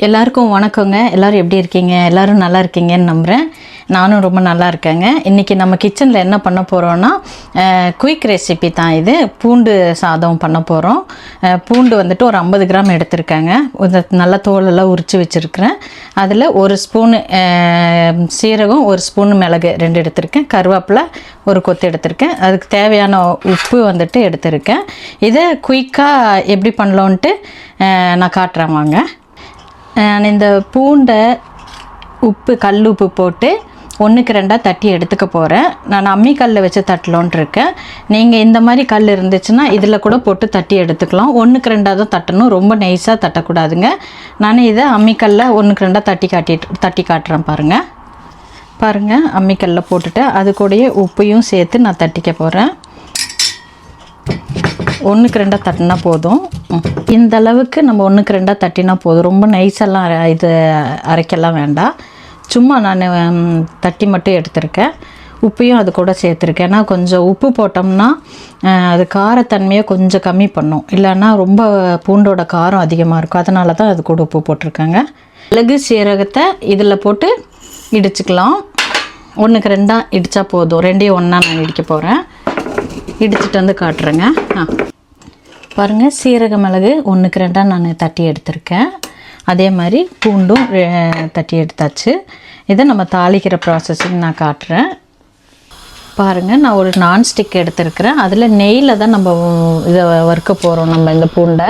எல்லாருக்கும் வணக்கங்க. எல்லோரும் எப்படி இருக்கீங்க? எல்லோரும் நல்லா இருக்கீங்கன்னு நம்புகிறேன். நானும் ரொம்ப நல்லா இருக்கேங்க. இன்றைக்கி நம்ம கிச்சனில் என்ன பண்ண போகிறோன்னா குயிக் ரெசிபி தான் இது. பூண்டு சாதம் பண்ண போகிறோம். பூண்டு வந்துட்டு ஒரு 50 கிராம் எடுத்திருக்கேங்க. நல்லா தோலெல்லாம் உரித்து வச்சுருக்கிறேன். அதில் ஒரு ஸ்பூனு சீரகம், ஒரு ஸ்பூனு மிளகு 2 எடுத்திருக்கேன். கருவேப்பிலை ஒரு கொத்து எடுத்திருக்கேன். அதுக்கு தேவையான உப்பு வந்துட்டு எடுத்திருக்கேன். இதை குயிக்காக எப்படி பண்ணலான்ட்டு நான் காட்டுறேன் வாங்க. நான் இந்த பூண்டை கல் உப்பு போட்டு 1க்கு 2 தட்டி எடுத்துக்க போகிறேன். நான் அம்மிக்கல்லில் வச்சு தட்டலான்ட்டு இருக்கேன். நீங்கள் இந்த மாதிரி கல் இருந்துச்சுன்னா இதில் கூட போட்டு தட்டி எடுத்துக்கலாம். 1க்கு 2 தான் தட்டணும், ரொம்ப நைஸாக தட்டக்கூடாதுங்க. நான் இதை அம்மிக்கல்லில் 1க்கு 2 தட்டி காட்டுறேன் பாருங்கள். அம்மிக்கல்லில் போட்டுட்டு அது கூடயே உப்பையும் சேர்த்து நான் தட்டிக்க போகிறேன். 1க்கு 2 தட்டினா போதும். இந்த அளவுக்கு நம்ம 1க்கு 2 தட்டினா போதும். ரொம்ப நைஸெல்லாம் இது அரைக்கலாம் வேண்டாம். சும்மா நான் தட்டி மட்டும் எடுத்திருக்கேன். உப்பையும் அது கூட சேர்த்துருக்கேன். ஏன்னா கொஞ்சம் உப்பு போட்டோம்னா அது காரத்தன்மையை கொஞ்சம் கம்மி பண்ணும். இல்லைன்னா ரொம்ப பூண்டோட காரம் அதிகமாக இருக்கும். அதனால தான் அது கூட உப்பு போட்டிருக்கேங்க. மிளகு சீரகத்தை இதில் போட்டு இடிச்சுக்கலாம். 1க்கு 2 இடித்தா போதும். 2யும் ஒன்றா நான் இடிக்க போகிறேன். இடிச்சிட்டு வந்து காட்டுறேங்க. பாருங்கள், சீரக மிளகு 1க்கு 2 நான் தட்டி எடுத்திருக்கேன். அதே மாதிரி பூண்டும் தட்டி எடுத்தாச்சு. இதை நம்ம தாளிக்கிற ப்ராசஸிங் நான் காட்டுறேன். பாருங்கள், நான் ஒரு நான்ஸ்டிக் எடுத்துருக்கிறேன். அதில் நெய்யில் தான் நம்ம இதை வறுக்க போகிறோம். நம்ம இந்த பூண்டை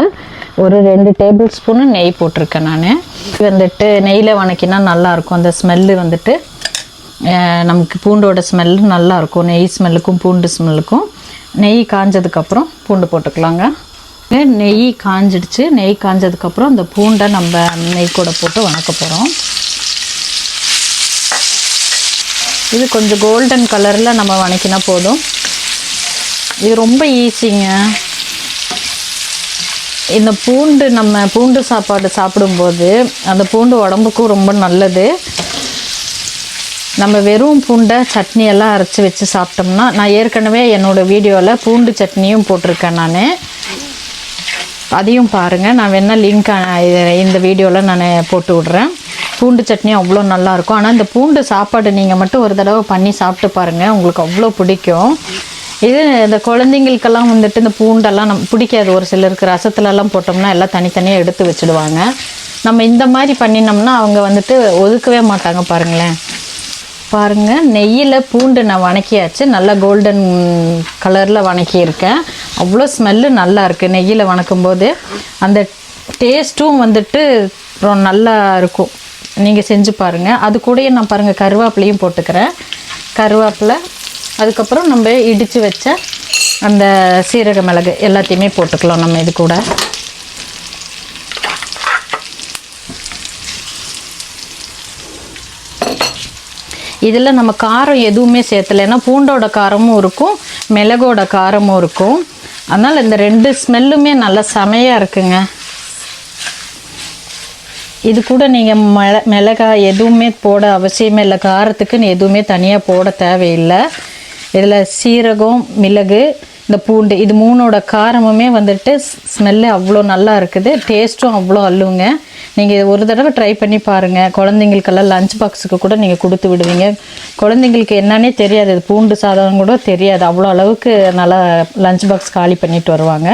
ஒரு 2 டேபிள் ஸ்பூனு நெய் போட்டிருக்கேன். நான் வந்துட்டு நெய்யில் வணக்கினா நல்லாயிருக்கும். அந்த ஸ்மெல்லு வந்துட்டு நமக்கு பூண்டோட ஸ்மெல்லு நல்லாயிருக்கும். நெய் ஸ்மெல்லுக்கும் பூண்டு ஸ்மெல்லுக்கும். நெய் காஞ்சதுக்கப்புறம் பூண்டு போட்டுக்கலாங்க. நெய் காஞ்சிடுச்சு. நெய் காஞ்சதுக்கப்புறம் அந்த பூண்டை நம்ம நெய் கூட போட்டு வணக்க போகிறோம். இது கொஞ்சம் கோல்டன் கலரில் நம்ம வணக்கினா போதும். இது ரொம்ப ஈஸிங்க. இந்த நம்ம பூண்டு சாப்பாடு சாப்பிடும்போது அந்த பூண்டு உடம்புக்கும் ரொம்ப நல்லது. நம்ம வெறும் பூண்டை சட்னியெல்லாம் அரைச்சி வச்சு சாப்பிட்டோம்னா, நான் ஏற்கனவே என்னோடய வீடியோவில் பூண்டு சட்னியும் போட்டிருக்கேன். நான் அதையும் பாருங்கள். நான் வேணால் லிங்க் இந்த வீடியோவில் நான் போட்டு விட்றேன். பூண்டு சட்னி அவ்வளோ நல்லாயிருக்கும். ஆனால் இந்த பூண்டு சாப்பாடு நீங்கள் மட்டும் ஒரு தடவை பண்ணி சாப்பிட்டு பாருங்கள், உங்களுக்கு அவ்வளோ பிடிக்கும். இது இந்த குழந்தைங்களுக்கெல்லாம் வந்துட்டு இந்த பூண்டெல்லாம் பிடிக்காது. ஒரு சிலருக்கு ரசத்துலலாம் போட்டோம்னா எல்லாம் தனித்தனியாக எடுத்து வச்சுடுவாங்க. நம்ம இந்த மாதிரி பண்ணினோம்னா அவங்க வந்துட்டு ஒதுக்கவே மாட்டாங்க. பாருங்கள், நெய்யில் பூண்டு நான் வணக்கியாச்சு. நல்லா கோல்டன் கலரில் வணக்கியிருக்கேன். அவ்வளோ ஸ்மெல்லு நல்லா இருக்குது. நெய்யில் வணக்கும்போது அந்த டேஸ்ட்டும் வந்துட்டு நல்லா இருக்கும். நீங்கள் செஞ்சு பாருங்கள். அது கூடயே நான் பாருங்கள் கருவேப்பிலையும் போட்டுக்கிறேன். கருவேப்பிலை, அதுக்கப்புறம் நம்ம இடித்து வச்ச அந்த சீரக மிளகு எல்லாத்தையுமே போட்டுக்கலாம் நம்ம இது கூட. இதில் நம்ம காரம் எதுவுமே சேர்த்தலைன்னா பூண்டோட காரமும் இருக்கும், மிளகோட காரமும் இருக்கும். அதனால் இந்த 2 ஸ்மெல்லுமே நல்லா செமையாக இருக்குங்க. இது கூட நீங்கள் மிளகாய் எதுவுமே போட அவசியமே இல்லை. காரத்துக்குன்னு எதுவுமே தனியாக போட தேவையில்லை. இதில் சீரகம், மிளகு, இந்த பூண்டு இது 3ஓட காரமுமே வந்துட்டு ஸ்மெல்லு அவ்வளோ நல்லா இருக்குது. டேஸ்ட்டும் அவ்வளோ அல்லுங்க. நீங்கள் ஒரு தடவை ட்ரை பண்ணி பாருங்கள். குழந்தைங்களுக்கெல்லாம் லஞ்ச் பாக்ஸுக்கு கூட நீங்கள் கொடுத்து விடுவீங்க. குழந்தைங்களுக்கு என்னன்னே தெரியாது, இது பூண்டு சாதம் கூட தெரியாது. அவ்வளோ அளவுக்கு நல்லா லஞ்ச் பாக்ஸ் காலி பண்ணிட்டு வருவாங்க.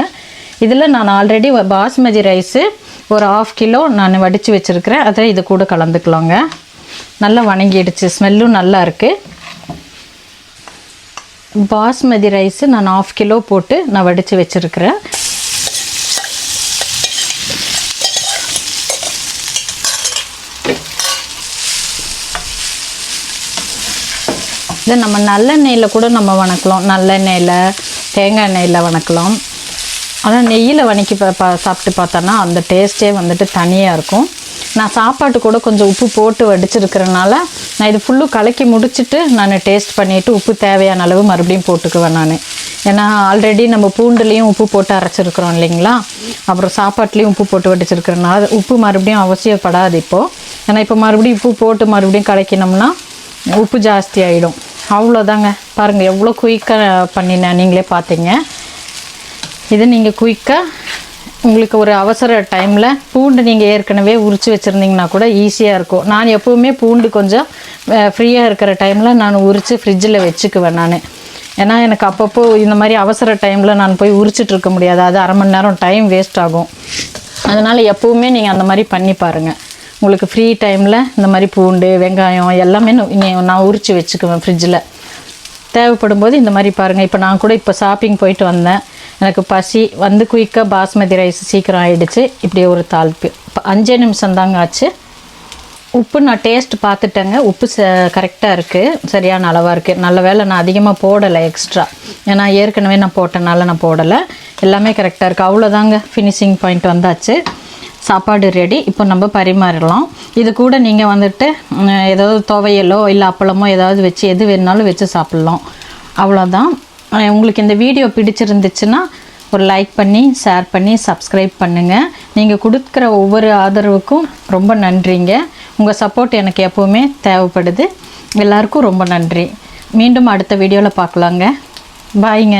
இதில் நான் ஆல்ரெடி பாஸ்மதி ரைஸு ஒரு 1/2 கிலோ நான் வடித்து வச்சுருக்கிறேன். அதை இது கூட கலந்துக்கலாங்க. நல்லா வணங்கிடுச்சு, ஸ்மெல்லும் நல்லா இருக்குது. பாஸ்மதி ரைஸு நான் 1/2 கிலோ போட்டு நான் வடித்து வச்சுருக்கிறேன். இதை நம்ம நல்லெண்ணெயில் கூட நம்ம வணக்கலாம். நல்லெண்ணெயில், தேங்காய் எண்ணெயில் வணக்கலாம். ஆனால் நெய்யில் வணக்கி சாப்பிட்டு பார்த்தோன்னா அந்த டேஸ்ட்டே வந்துட்டு தனியாக இருக்கும். நான் சாப்பாட்டு கூட கொஞ்சம் உப்பு போட்டு வடிச்சிருக்கிறனால நான் இது ஃபுல்லும் கலக்கி முடிச்சுட்டு நான் டேஸ்ட் பண்ணிவிட்டு உப்பு தேவையான அளவு மறுபடியும் போட்டுக்குவேன் நான். ஏன்னா ஆல்ரெடி நம்ம பூண்டுலேயும் உப்பு போட்டு அரைச்சிருக்கிறோம் இல்லைங்களா. அப்புறம் சாப்பாட்லேயும் உப்பு போட்டு வடிச்சிருக்கிறனால உப்பு மறுபடியும் அவசியப்படாது இப்போது. ஏன்னா இப்போ மறுபடியும் உப்பு போட்டு மறுபடியும் கலக்கினோம்னா உப்பு ஜாஸ்தி ஆகிடும். அவ்வளோதாங்க. பாருங்கள் எவ்வளோ குயிக்காக பண்ணினேன், நீங்களே பார்த்தீங்க. இது நீங்கள் குயிக்காக உங்களுக்கு ஒரு அவசர டைமில் பூண்டு நீங்கள் ஏற்கனவே உரித்து வச்சுருந்தீங்கன்னா கூட ஈஸியாக இருக்கும். நான் எப்போவுமே பூண்டு கொஞ்சம் ஃப்ரீயாக இருக்கிற டைமில் நான் உரித்து ஃப்ரிட்ஜில் வச்சுக்குவேன் நான். ஏன்னா எனக்கு அப்பப்போ இந்த மாதிரி அவசர டைமில் நான் போய் உரிச்சிட்டு இருக்க முடியாது, அது அரை மணி நேரம் டைம் வேஸ்ட் ஆகும். அதனால் எப்போவுமே நீங்கள் அந்த மாதிரி பண்ணி பாருங்கள். உங்களுக்கு ஃப்ரீ டைமில் இந்த மாதிரி பூண்டு வெங்காயம் எல்லாமே நான் உரித்து வச்சுக்குவேன் ஃப்ரிட்ஜில். தேவைப்படும் போது இந்த மாதிரி பாருங்கள். இப்போ நான் கூட இப்போ ஷாப்பிங் போயிட்டு வந்தேன், எனக்கு பசி வந்து குயிக்காக பாஸ்மதி ரைஸ் சீக்கிரம் ஆகிடுச்சு. இப்படி ஒரு தாளிப்பு 5 நிமிஷம் தாங்க ஆச்சு. உப்பு நான் டேஸ்ட் பார்த்துட்டேங்க, உப்பு கரெக்டாக இருக்குது, சரியான அளவாக இருக்குது. நல்ல வேளை நான் அதிகமாக போடலை எக்ஸ்ட்ரா, ஏன்னா ஏற்கனவே நான் போட்டனால நான் போடலை. எல்லாமே கரெக்டாக இருக்குது. அவ்வளோதாங்க, ஃபினிஷிங் பாயிண்ட் வந்தாச்சு. சாப்பாடு ரெடி. இப்போ நம்ம பரிமாறலாம். இது கூட நீங்கள் வந்துட்டு ஏதாவது துவையலோ இல்லை அப்பளமோ ஏதாவது வச்சு எது வேணுனாலும் வச்சு சாப்பிட்லாம். அவ்வளோதான். உங்களுக்கு இந்த வீடியோ பிடிச்சிருந்துச்சுன்னா ஒரு லைக் பண்ணி ஷேர் பண்ணி சப்ஸ்கிரைப் பண்ணுங்கள். நீங்கள் கொடுக்குற ஒவ்வொரு ஆதரவுக்கும் ரொம்ப நன்றிங்க. உங்கள் சப்போர்ட் எனக்கு எப்போவுமே தேவைப்படுது. எல்லாருக்கும் ரொம்ப நன்றி. மீண்டும் அடுத்த வீடியோவில் பார்க்கலாங்க. பாய்ங்க.